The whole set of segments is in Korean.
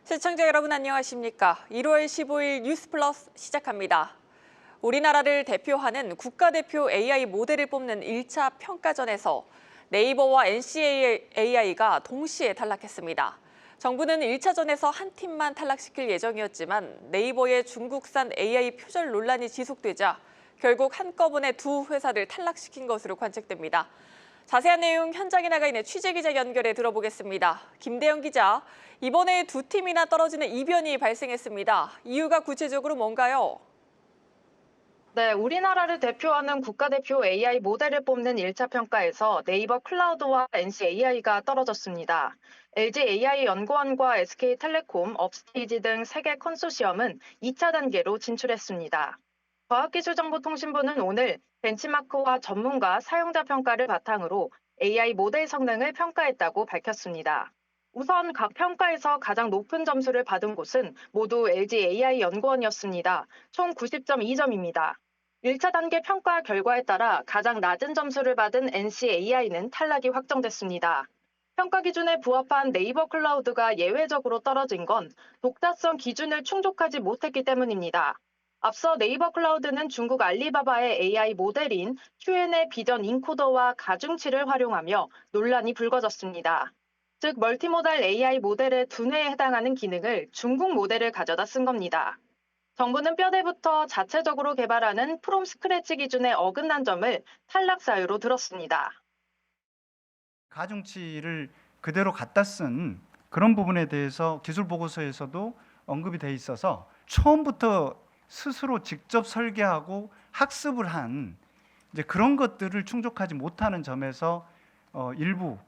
시청자 여러분 안녕하십니까? 1월 15일 뉴스플러스 시작합니다. 우리나라를 대표하는 국가대표 AI 모델을 뽑는 1차 평가전에서 네이버와 NCAI가 동시에 탈락했습니다. 정부는 1차전에서 한 팀만 탈락시킬 예정이었지만 네이버의 중국산 AI 표절 논란이 지속되자 결국 한꺼번에 두 회사를 탈락시킨 것으로 관측됩니다. 자세한 내용 현장에 나가 있는 취재기자 연결해 들어보겠습니다. 김대영 기자, 이번에 두 팀이나 떨어지는 이변이 발생했습니다. 이유가 구체적으로 뭔가요? 네, 우리나라를 대표하는 국가대표 AI 모델을 뽑는 1차 평가에서 네이버 클라우드와 NCAI가 떨어졌습니다. LG AI 연구원과 SK텔레콤, 업스테이지 등 3개 컨소시엄은 2차 단계로 진출했습니다. 과학기술정보통신부는 오늘 벤치마크와 전문가, 사용자 평가를 바탕으로 AI 모델 성능을 평가했다고 밝혔습니다. 우선 각 평가에서 가장 높은 점수를 받은 곳은 모두 LG AI 연구원이었습니다. 총 90.2점입니다. 1차 단계 평가 결과에 따라 가장 낮은 점수를 받은 NCAI는 탈락이 확정됐습니다. 평가 기준에 부합한 네이버 클라우드가 예외적으로 떨어진 건 독자성 기준을 충족하지 못했기 때문입니다. 앞서 네이버 클라우드는 중국 알리바바의 AI 모델인 Q&A 비전 인코더와 가중치를 활용하며 논란이 불거졌습니다. 즉 멀티모달 AI 모델의 두뇌에 해당하는 기능을 중국 모델을 가져다 쓴 겁니다. 정부는 뼈대부터 자체적으로 개발하는 프롬 스크래치 기준에 어긋난 점을 탈락 사유로 들었습니다. 가중치를 그대로 갖다 쓴 그런 부분에 대해서 기술 보고서에서도 언급이 돼 있어서 처음부터 스스로 직접 설계하고 학습을 한 이제 그런 것들을 충족하지 못하는 점에서 일부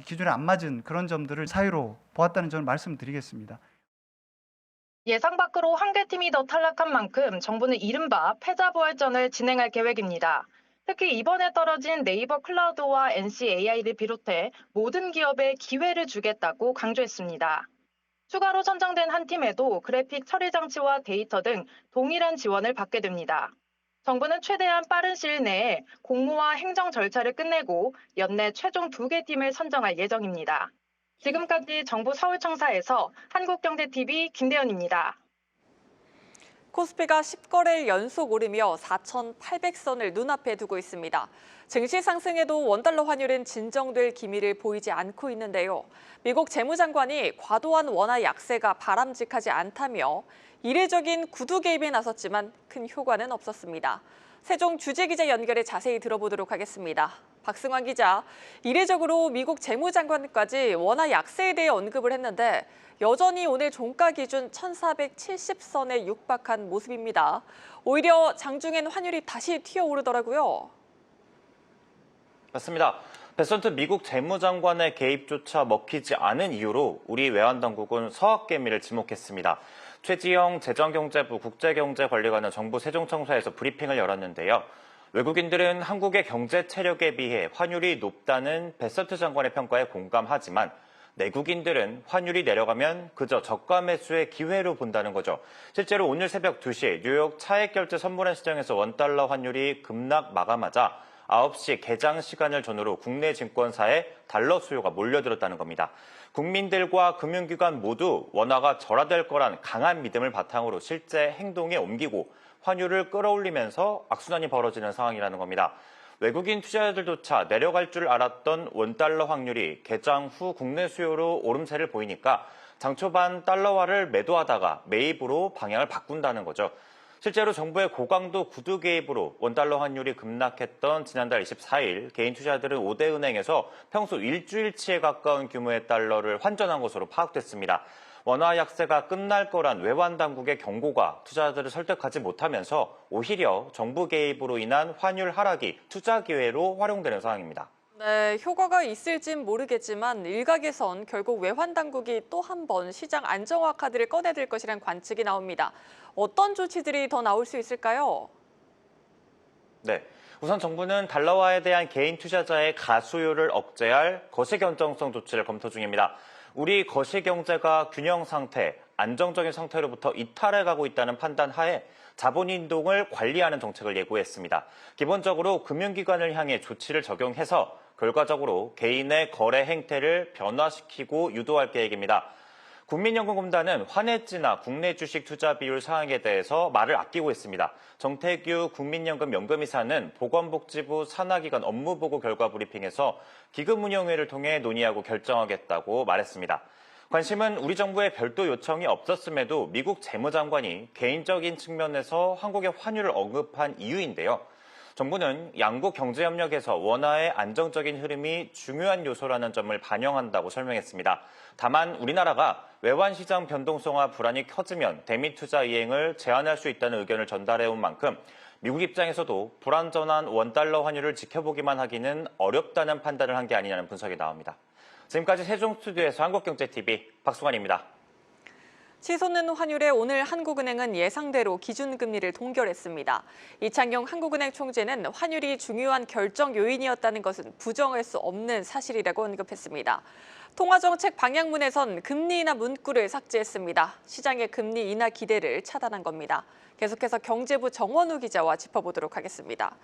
기준에 안 맞은 그런 점들을 사유로 보았다는 점을 말씀드리겠습니다. 예상 밖으로 한 개 팀이 더 탈락한 만큼 정부는 이른바 패자부활전을 진행할 계획입니다. 특히 이번에 떨어진 네이버 클라우드와 NCAI를 비롯해 모든 기업에 기회를 주겠다고 강조했습니다. 추가로 선정된 한 팀에도 그래픽 처리 장치와 데이터 등 동일한 지원을 받게 됩니다. 정부는 최대한 빠른 시일 내에 공모와 행정 절차를 끝내고 연내 최종 2개 팀을 선정할 예정입니다. 지금까지 정부 서울청사에서 한국경제TV 김대현입니다. 코스피가 10거래일 연속 오르며 4,800선을 눈앞에 두고 있습니다. 증시 상승에도 원달러 환율은 진정될 기미를 보이지 않고 있는데요. 미국 재무장관이 과도한 원화 약세가 바람직하지 않다며 이례적인 구두 개입에 나섰지만 큰 효과는 없었습니다. 세종 주재기자 연결해 자세히 들어보도록 하겠습니다. 박승환 기자, 이례적으로 미국 재무장관까지 원화 약세에 대해 언급을 했는데 여전히 오늘 종가 기준 1,470선에 육박한 모습입니다. 오히려 장중엔 환율이 다시 튀어오르더라고요. 맞습니다. 베선트 미국 재무장관의 개입조차 먹히지 않은 이유로 우리 외환당국은 서학개미를 지목했습니다. 최지영 재정경제부 국제경제관리관은 정부 세종청사에서 브리핑을 열었는데요. 외국인들은 한국의 경제 체력에 비해 환율이 높다는 베선트 장관의 평가에 공감하지만 내국인들은 환율이 내려가면 그저 저가 매수의 기회로 본다는 거죠. 실제로 오늘 새벽 2시 뉴욕 차액결제 선물원 시장에서 원달러 환율이 급락 마감하자 9시 개장 시간을 전후로 국내 증권사에 달러 수요가 몰려들었다는 겁니다. 국민들과 금융기관 모두 원화가 절하될 거란 강한 믿음을 바탕으로 실제 행동에 옮기고 환율을 끌어올리면서 악순환이 벌어지는 상황이라는 겁니다. 외국인 투자자들조차 내려갈 줄 알았던 원달러 확률이 개장 후 국내 수요로 오름세를 보이니까 장초반 달러화를 매도하다가 매입으로 방향을 바꾼다는 거죠. 실제로 정부의 고강도 구두 개입으로 원달러 환율이 급락했던 지난달 24일 개인 투자자들은 5대 은행에서 평소 일주일치에 가까운 규모의 달러를 환전한 것으로 파악됐습니다. 원화 약세가 끝날 거란 외환당국의 경고가 투자자들을 설득하지 못하면서 오히려 정부 개입으로 인한 환율 하락이 투자 기회로 활용되는 상황입니다. 네, 효과가 있을진 모르겠지만 일각에선 결국 외환당국이 또 한 번 시장 안정화 카드를 꺼내들 것이란 관측이 나옵니다. 어떤 조치들이 더 나올 수 있을까요? 네. 우선 정부는 달러화에 대한 개인 투자자의 가수요를 억제할 거시경정성 조치를 검토 중입니다. 우리 거시경제가 균형 상태, 안정적인 상태로부터 이탈해 가고 있다는 판단 하에 자본 인동을 관리하는 정책을 예고했습니다. 기본적으로 금융기관을 향해 조치를 적용해서 결과적으로 개인의 거래 행태를 변화시키고 유도할 계획입니다. 국민연금공단은 환해지나 국내 주식 투자 비율 사항에 대해서 말을 아끼고 있습니다. 정태규 국민연금 연금이사는 보건복지부 산하기관 업무보고 결과 브리핑에서 기금운영회를 통해 논의하고 결정하겠다고 말했습니다. 관심은 우리 정부의 별도 요청이 없었음에도 미국 재무장관이 개인적인 측면에서 한국의 환율을 언급한 이유인데요. 정부는 양국 경제협력에서 원화의 안정적인 흐름이 중요한 요소라는 점을 반영한다고 설명했습니다. 다만 우리나라가 외환시장 변동성과 불안이 커지면 대미 투자 이행을 제한할 수 있다는 의견을 전달해온 만큼 미국 입장에서도 불안전한 원달러 환율을 지켜보기만 하기는 어렵다는 판단을 한 게 아니냐는 분석이 나옵니다. 지금까지 세종 스튜디오에서 한국경제TV 박수관입니다. 치솟는 환율에 오늘 한국은행은 예상대로 기준금리를 동결했습니다. 이창용 한국은행 총재는 환율이 중요한 결정 요인이었다는 것은 부정할 수 없는 사실이라고 언급했습니다. 통화정책 방향문에선 금리 인하 문구를 삭제했습니다. 시장의 금리 인하 기대를 차단한 겁니다. 계속해서 경제부 정원우 기자와 짚어보도록 하겠습니다.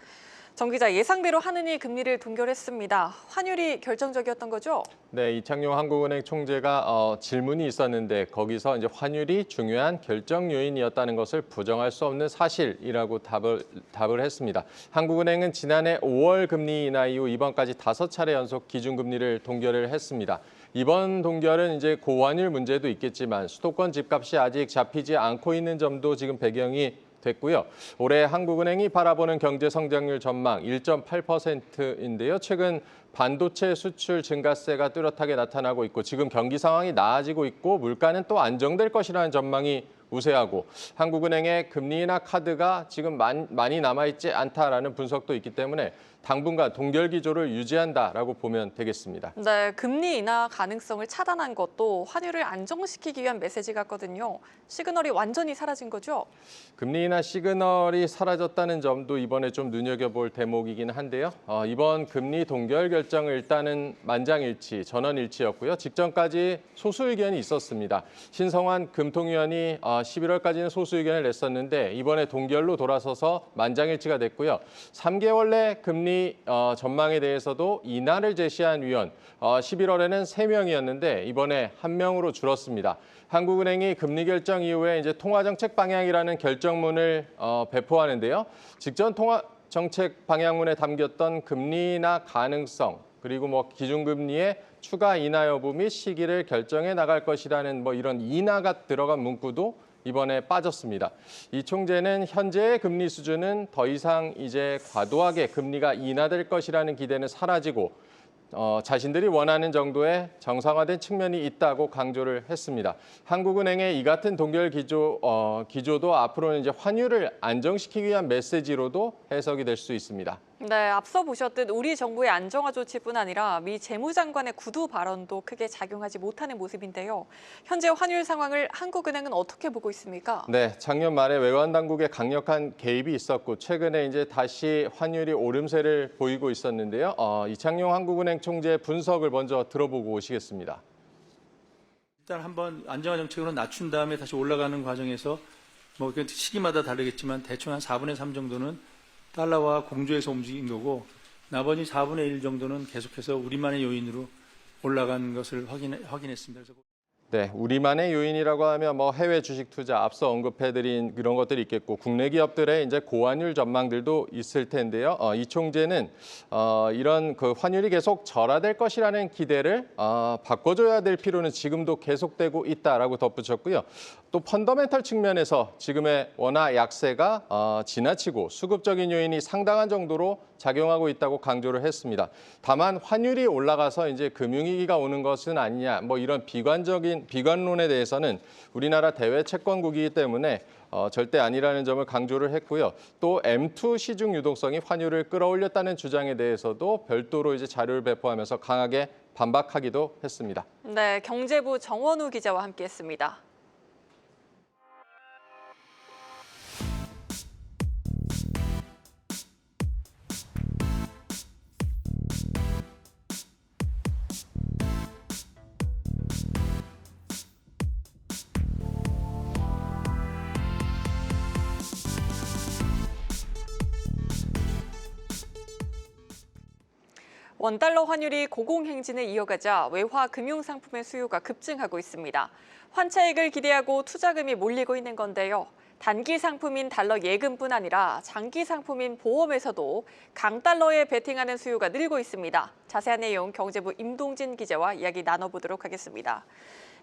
정 기자, 예상대로 하느니 금리를 동결했습니다. 환율이 결정적이었던 거죠? 네, 이창용 한국은행 총재가 질문이 있었는데 거기서 이제 환율이 중요한 결정 요인이었다는 것을 부정할 수 없는 사실이라고 답을 했습니다. 한국은행은 지난해 5월 금리 인하 이후 이번까지 5차례 연속 기준금리를 동결을 했습니다. 이번 동결은 이제 고환율 문제도 있겠지만 수도권 집값이 아직 잡히지 않고 있는 점도 지금 배경이 됐고요. 올해 한국은행이 바라보는 경제 성장률 전망 1.8%인데요. 최근 반도체 수출 증가세가 뚜렷하게 나타나고 있고 지금 경기 상황이 나아지고 있고 물가는 또 안정될 것이라는 전망이 우세하고 한국은행의 금리 인하 카드가 지금 많이 남아있지 않다라는 분석도 있기 때문에 당분간 동결 기조를 유지한다라고 보면 되겠습니다. 네, 금리 인하 가능성을 차단한 것도 환율을 안정시키기 위한 메시지 같거든요. 시그널이 완전히 사라진 거죠? 금리 인하 시그널이 사라졌다는 점도 이번에 좀 눈여겨볼 대목이긴 한데요. 이번 금리 동결 결정은 일단은 만장일치, 전원일치였고요. 직전까지 소수 의견이 있었습니다. 신성환 금통위원이 11월까지는 소수 의견을 냈었는데 이번에 동결로 돌아서서 만장일치가 됐고요. 3개월 내 금리 전망에 대해서도 인하를 제시한 위원 11월에는 3명이었는데 이번에 1명으로 줄었습니다. 한국은행이 금리 결정 이후에 이제 통화정책 방향이라는 결정문을 배포하는데요. 직전 통화정책 방향문에 담겼던 금리 인하 가능성 그리고 기준금리의 추가 인하 여부 및 시기를 결정해 나갈 것이라는 이런 인하가 들어간 문구도 이번에 빠졌습니다. 이 총재는 현재의 금리 수준은 더 이상 이제 과도하게 금리가 인하될 것이라는 기대는 사라지고 자신들이 원하는 정도의 정상화된 측면이 있다고 강조를 했습니다. 한국은행의 이 같은 동결 기조도 앞으로는 이제 환율을 안정시키기 위한 메시지로도 해석이 될 수 있습니다. 네, 앞서 보셨듯 우리 정부의 안정화 조치뿐 아니라 미 재무장관의 구두 발언도 크게 작용하지 못하는 모습인데요. 현재 환율 상황을 한국은행은 어떻게 보고 있습니까? 네, 작년 말에 외환 당국의 강력한 개입이 있었고 최근에 이제 다시 환율이 오름세를 보이고 있었는데요. 이창용 한국은행 총재의 분석을 먼저 들어보고 오시겠습니다. 일단 한번 안정화 정책으로 낮춘 다음에 다시 올라가는 과정에서 시기마다 다르겠지만 대충 한 4분의 3 정도는 달러와 공조해서 움직인 거고 나머지 4분의 1 정도는 계속해서 우리만의 요인으로 올라간 것을 확인했습니다. 그래서 네, 우리만의 요인이라고 하면 해외 주식 투자 앞서 언급해드린 그런 것들이 있겠고 국내 기업들의 이제 고환율 전망들도 있을 텐데요. 이 총재는 이런 환율이 계속 절하될 것이라는 기대를 바꿔줘야 될 필요는 지금도 계속되고 있다라고 덧붙였고요. 또 펀더멘털 측면에서 지금의 원화 약세가 지나치고 수급적인 요인이 상당한 정도로 작용하고 있다고 강조를 했습니다. 다만 환율이 올라가서 이제 금융위기가 오는 것은 아니냐, 이런 비관론에 대해서는 우리나라 대외 채권국이기 때문에 절대 아니라는 점을 강조를 했고요. 또 M2 시중 유동성이 환율을 끌어올렸다는 주장에 대해서도 별도로 이제 자료를 배포하면서 강하게 반박하기도 했습니다. 네, 경제부 정원우 기자와 함께했습니다. 원달러 환율이 고공행진을 이어가자 외화 금융상품의 수요가 급증하고 있습니다. 환차익을 기대하고 투자금이 몰리고 있는 건데요. 단기 상품인 달러 예금뿐 아니라 장기 상품인 보험에서도 강달러에 베팅하는 수요가 늘고 있습니다. 자세한 내용 경제부 임동진 기자와 이야기 나눠보도록 하겠습니다.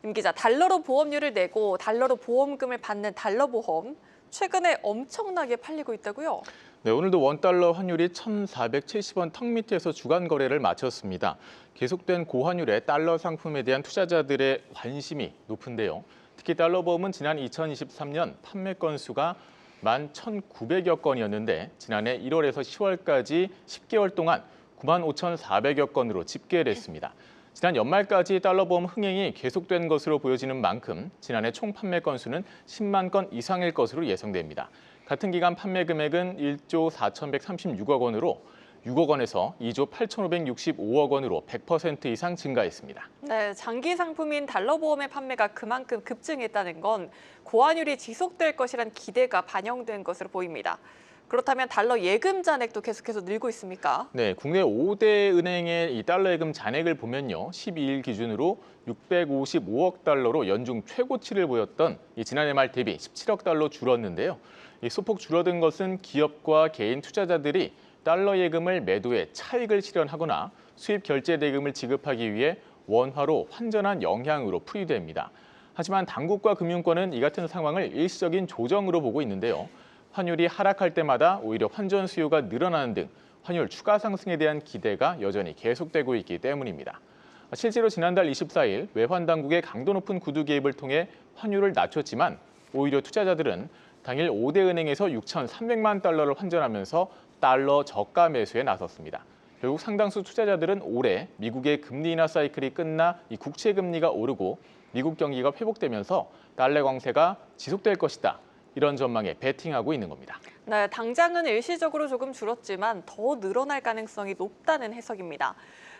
임 기자, 달러로 보험료를 내고 달러로 보험금을 받는 달러보험, 최근에 엄청나게 팔리고 있다고요? 네, 오늘도 원달러 환율이 1,470원 턱 밑에서 주간 거래를 마쳤습니다. 계속된 고환율에 달러 상품에 대한 투자자들의 관심이 높은데요. 특히 달러 보험은 지난 2023년 판매 건수가 11,900여 건이었는데 지난해 1월에서 10월까지 10개월 동안 95,400여 건으로 집계를 했습니다. 지난 연말까지 달러 보험 흥행이 계속된 것으로 보여지는 만큼 지난해 총 판매 건수는 10만 건 이상일 것으로 예상됩니다. 같은 기간 판매 금액은 1조 4,136억 원으로 6억 원에서 2조 8,565억 원으로 100% 이상 증가했습니다. 네, 장기 상품인 달러 보험의 판매가 그만큼 급증했다는 건 고환율이 지속될 것이란 기대가 반영된 것으로 보입니다. 그렇다면 달러 예금 잔액도 계속해서 늘고 있습니까? 네, 국내 5대 은행의 이 달러 예금 잔액을 보면요. 12일 기준으로 655억 달러로 연중 최고치를 보였던 지난해 말 대비 17억 달러 줄었는데요. 이 소폭 줄어든 것은 기업과 개인 투자자들이 달러 예금을 매도해 차익을 실현하거나 수입 결제 대금을 지급하기 위해 원화로 환전한 영향으로 풀이됩니다. 하지만 당국과 금융권은 이 같은 상황을 일시적인 조정으로 보고 있는데요. 환율이 하락할 때마다 오히려 환전 수요가 늘어나는 등 환율 추가 상승에 대한 기대가 여전히 계속되고 있기 때문입니다. 실제로 지난달 24일 외환당국의 강도 높은 구두 개입을 통해 환율을 낮췄지만 오히려 투자자들은 당일 5대 은행에서 6,300만 달러를 환전하면서 달러 저가 매수에 나섰습니다. 결국 상당수 투자자들은 올해 미국의 금리 인하 사이클이 끝나 이 국채 금리가 오르고 미국 경기가 회복되면서 달러 강세가 지속될 것이다. 이런 전망에 베팅하고 있는 겁니다. 네, 당장은 일시적으로 조금 줄었지만 더 늘어날 가능성이 높다는 해석입니다.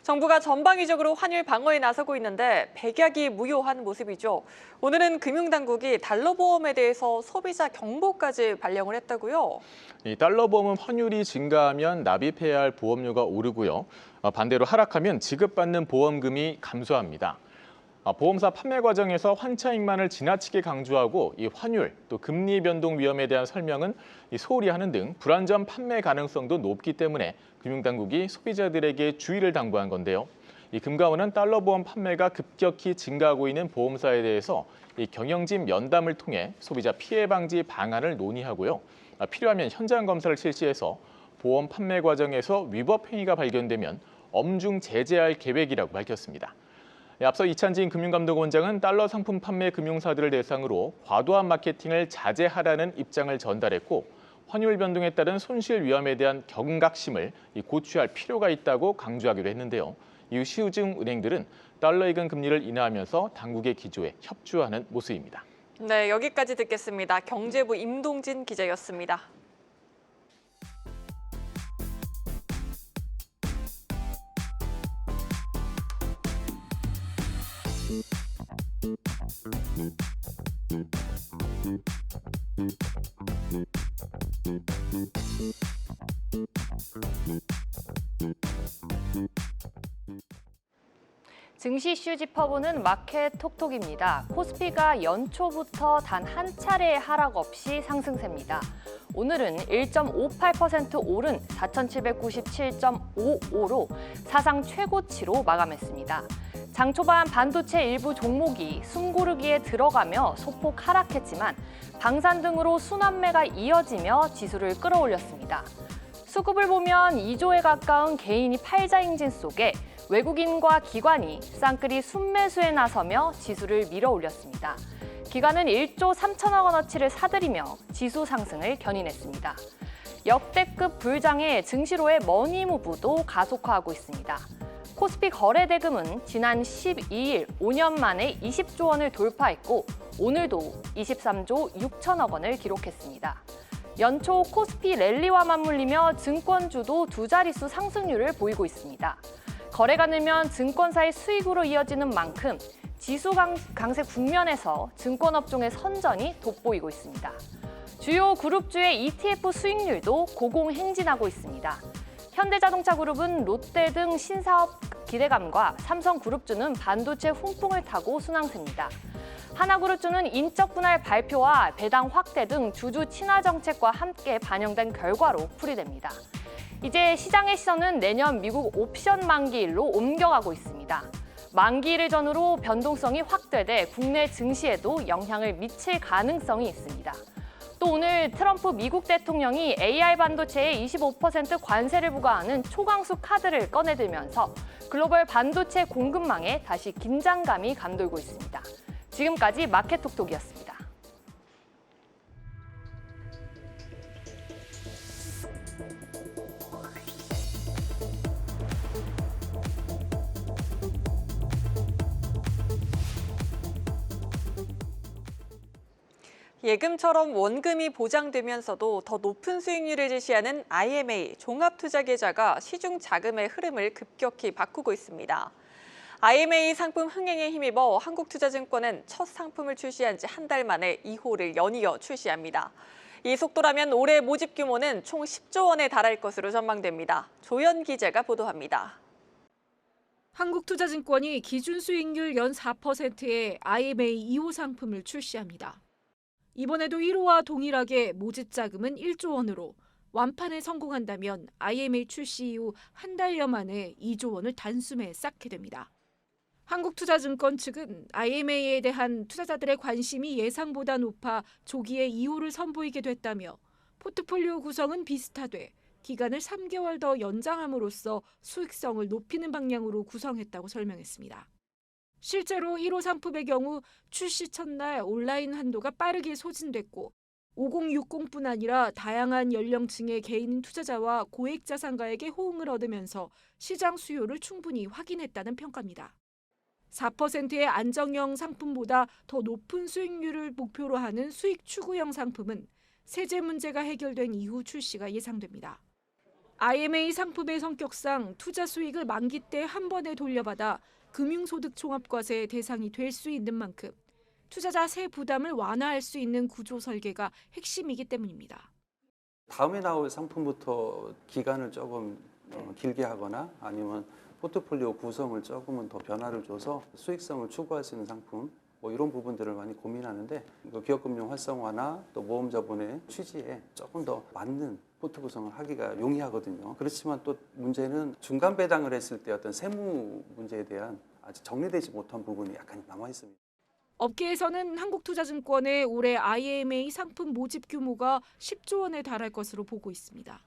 정부가 전방위적으로 환율 방어에 나서고 있는데 백약이 무효한 모습이죠. 오늘은 금융당국이 달러 보험에 대해서 소비자 경보까지 발령을 했다고요? 이 달러 보험은 환율이 증가하면 납입해야 할 보험료가 오르고요. 반대로 하락하면 지급받는 보험금이 감소합니다. 보험사 판매 과정에서 환차익만을 지나치게 강조하고 이 환율 또 금리 변동 위험에 대한 설명은 소홀히 하는 등 불안전 판매 가능성도 높기 때문에 금융당국이 소비자들에게 주의를 당부한 건데요. 이 금감원은 달러 보험 판매가 급격히 증가하고 있는 보험사에 대해서 이 경영진 면담을 통해 소비자 피해 방지 방안을 논의하고요. 필요하면 현장 검사를 실시해서 보험 판매 과정에서 위법 행위가 발견되면 엄중 제재할 계획이라고 밝혔습니다. 앞서 이찬진 금융감독원장은 달러 상품 판매 금융사들을 대상으로 과도한 마케팅을 자제하라는 입장을 전달했고 환율 변동에 따른 손실 위험에 대한 경각심을 고취할 필요가 있다고 강조하기도 했는데요. 이후 시중 은행들은 달러 예금 금리를 인하하면서 당국의 기조에 협조하는 모습입니다. 네, 여기까지 듣겠습니다. 경제부 임동진 기자였습니다. 증시 이슈 짚어보는 마켓 톡톡입니다. 코스피가 연초부터 단 한 차례의 하락 없이 상승세입니다. 오늘은 1.58% 오른 4,797.55로 사상 최고치로 마감했습니다. 장 초반 반도체 일부 종목이 숨고르기에 들어가며 소폭 하락했지만 방산 등으로 순환매가 이어지며 지수를 끌어올렸습니다. 수급을 보면 2조에 가까운 개인이 팔자 행진 속에 외국인과 기관이 쌍끌이 순매수에 나서며 지수를 밀어올렸습니다. 기관은 1조 3천억 원어치를 사들이며 지수 상승을 견인했습니다. 역대급 불장의 증시로의 머니무브도 가속화하고 있습니다. 코스피 거래대금은 지난 12일 5년 만에 20조 원을 돌파했고 오늘도 23조 6천억 원을 기록했습니다. 연초 코스피 랠리와 맞물리며 증권주도 두 자릿수 상승률을 보이고 있습니다. 거래가 늘면 증권사의 수익으로 이어지는 만큼 지수 강세 국면에서 증권업종의 선전이 돋보이고 있습니다. 주요 그룹주의 ETF 수익률도 고공행진하고 있습니다. 현대자동차그룹은 롯데 등 신사업 기대감과 삼성그룹주는 반도체 훈풍을 타고 순항세입니다. 하나그룹주는 인적 분할 발표와 배당 확대 등 주주 친화 정책과 함께 반영된 결과로 풀이됩니다. 이제 시장의 시선은 내년 미국 옵션 만기일로 옮겨가고 있습니다. 만기일을 전후로 변동성이 확대돼 국내 증시에도 영향을 미칠 가능성이 있습니다. 또 오늘 트럼프 미국 대통령이 AI 반도체에 25% 관세를 부과하는 초강수 카드를 꺼내들면서 글로벌 반도체 공급망에 다시 긴장감이 감돌고 있습니다. 지금까지 마켓톡톡이었습니다. 예금처럼 원금이 보장되면서도 더 높은 수익률을 제시하는 IMA 종합투자계좌가 시중 자금의 흐름을 급격히 바꾸고 있습니다. IMA 상품 흥행에 힘입어 한국투자증권은 첫 상품을 출시한 지 한 달 만에 2호를 연이어 출시합니다. 이 속도라면 올해 모집 규모는 총 10조 원에 달할 것으로 전망됩니다. 조연 기자가 보도합니다. 한국투자증권이 기준 수익률 연 4%의 IMA 2호 상품을 출시합니다. 이번에도 1호와 동일하게 모집 자금은 1조 원으로 완판에 성공한다면 IMA 출시 이후 한 달여 만에 2조 원을 단숨에 쌓게 됩니다. 한국투자증권 측은 IMA에 대한 투자자들의 관심이 예상보다 높아 조기에 2호를 선보이게 됐다며 포트폴리오 구성은 비슷하되 기간을 3개월 더 연장함으로써 수익성을 높이는 방향으로 구성했다고 설명했습니다. 실제로 1호 상품의 경우 출시 첫날 온라인 한도가 빠르게 소진됐고 5060뿐 아니라 다양한 연령층의 개인 투자자와 고액 자산가에게 호응을 얻으면서 시장 수요를 충분히 확인했다는 평가입니다. 4%의 안정형 상품보다 더 높은 수익률을 목표로 하는 수익 추구형 상품은 세제 문제가 해결된 이후 출시가 예상됩니다. IMA 상품의 성격상 투자 수익을 만기 때 한 번에 돌려받아 금융소득 종합과세 대상이 될 수 있는 만큼 투자자 세 부담을 완화할 수 있는 구조 설계가 핵심이기 때문입니다. 다음에 나올 상품부터 기간을 조금 길게 하거나 아니면 포트폴리오 구성을 조금은 더 변화를 줘서 수익성을 추구할 수 있는 상품 이런 부분들을 많이 고민하는데 기업금융 활성화나 또 모험자본의 취지에 조금 더 맞는 포트 구성을 하기가 용이하거든요. 그렇지만 또 문제는 중간 배당을 했을 때 어떤 세무 문제에 대한 아직 정리되지 못한 부분이 약간 남아 있습니다. 업계에서는 한국투자증권의 올해 IMA 상품 모집 규모가 10조 원에 달할 것으로 보고 있습니다.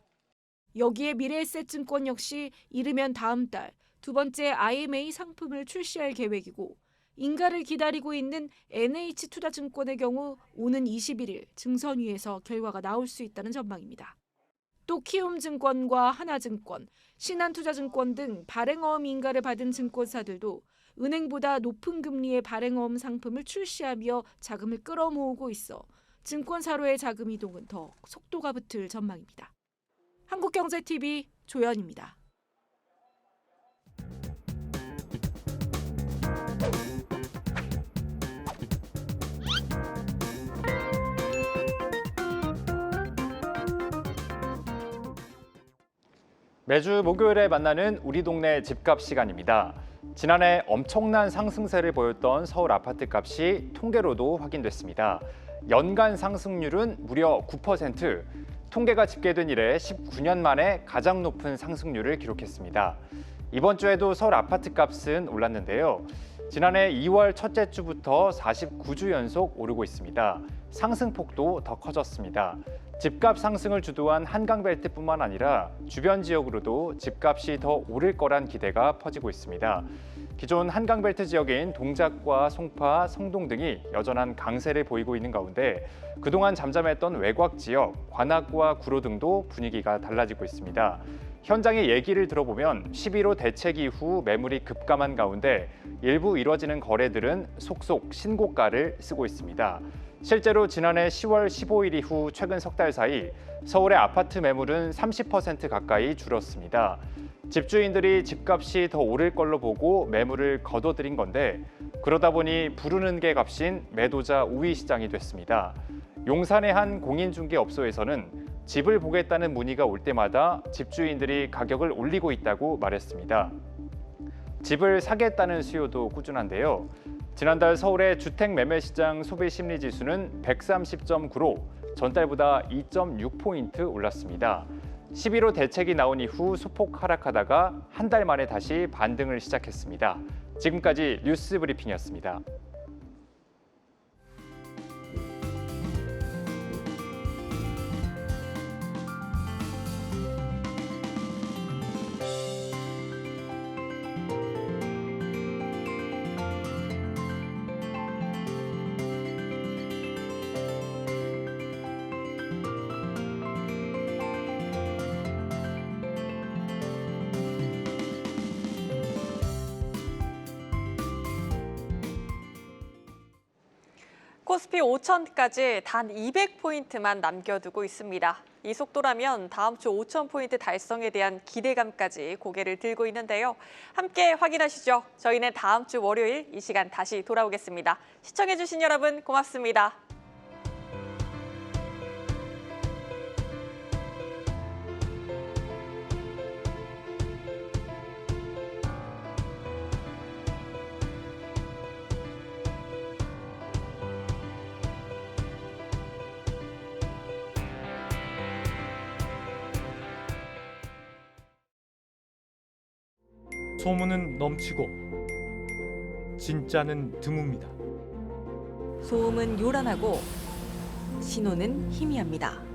여기에 미래에셋증권 역시 이르면 다음 달 두 번째 IMA 상품을 출시할 계획이고 인가를 기다리고 있는 NH투자증권의 경우 오는 21일 증선위에서 결과가 나올 수 있다는 전망입니다. 또 키움증권과 하나증권, 신한투자증권 등 발행어음 인가를 받은 증권사들도 은행보다 높은 금리의 발행어음 상품을 출시하며 자금을 끌어모으고 있어 증권사로의 자금 이동은 더 속도가 붙을 전망입니다. 한국경제TV 조연입니다. 매주 목요일에 만나는 우리 동네 집값 시간입니다. 지난해 엄청난 상승세를 보였던 서울 아파트 값이 통계로도 확인됐습니다. 연간 상승률은 무려 9%, 통계가 집계된 이래 19년 만에 가장 높은 상승률을 기록했습니다. 이번 주에도 서울 아파트 값은 올랐는데요. 지난해 2월 첫째 주부터 49주 연속 오르고 있습니다. 상승폭도 더 커졌습니다. 집값 상승을 주도한 한강벨트뿐만 아니라 주변 지역으로도 집값이 더 오를 거란 기대가 퍼지고 있습니다. 기존 한강벨트 지역인 동작과 송파, 성동 등이 여전한 강세를 보이고 있는 가운데 그동안 잠잠했던 외곽 지역, 관악과 구로 등도 분위기가 달라지고 있습니다. 현장의 얘기를 들어보면 11호 대책 이후 매물이 급감한 가운데 일부 이뤄지는 거래들은 속속 신고가를 쓰고 있습니다. 실제로 지난해 10월 15일 이후 최근 석 달 사이 서울의 아파트 매물은 30% 가까이 줄었습니다. 집주인들이 집값이 더 오를 걸로 보고 매물을 거둬들인 건데 그러다 보니 부르는 게 값인 매도자 우위 시장이 됐습니다. 용산의 한 공인중개업소에서는 집을 보겠다는 문의가 올 때마다 집주인들이 가격을 올리고 있다고 말했습니다. 집을 사겠다는 수요도 꾸준한데요. 지난달 서울의 주택 매매 시장 소비 심리 지수는 130.9로 전달보다 2.6포인트 올랐습니다. 11호 대책이 나온 이후 소폭 하락하다가 한 달 만에 다시 반등을 시작했습니다. 지금까지 뉴스 브리핑이었습니다. 코스피 5천까지 단 200포인트만 남겨두고 있습니다. 이 속도라면 다음 주 5,000포인트 달성에 대한 기대감까지 고개를 들고 있는데요. 함께 확인하시죠. 저희는 다음 주 월요일 이 시간 다시 돌아오겠습니다. 시청해주신 여러분 고맙습니다. 소문은 넘치고 진짜는 드뭅니다. 소음은 요란하고 신호는 희미합니다.